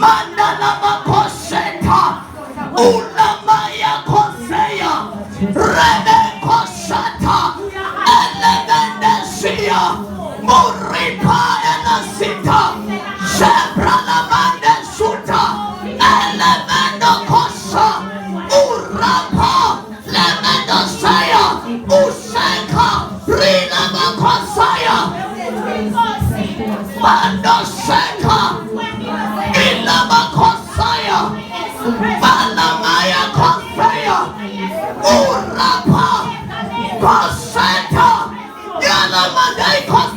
Mandala makoseta. Ulamaya kosea. Rebe kosata. Elegandesia. Muripa elasita. Shebra la mande suta. Elemendo kosa. Urapa. Lemendo saya. Useka. Rina makosaya. Mando seka. Ilama kosaya. Balamaya kosaya. Urapa. Koseta. Yalamadai kosaya.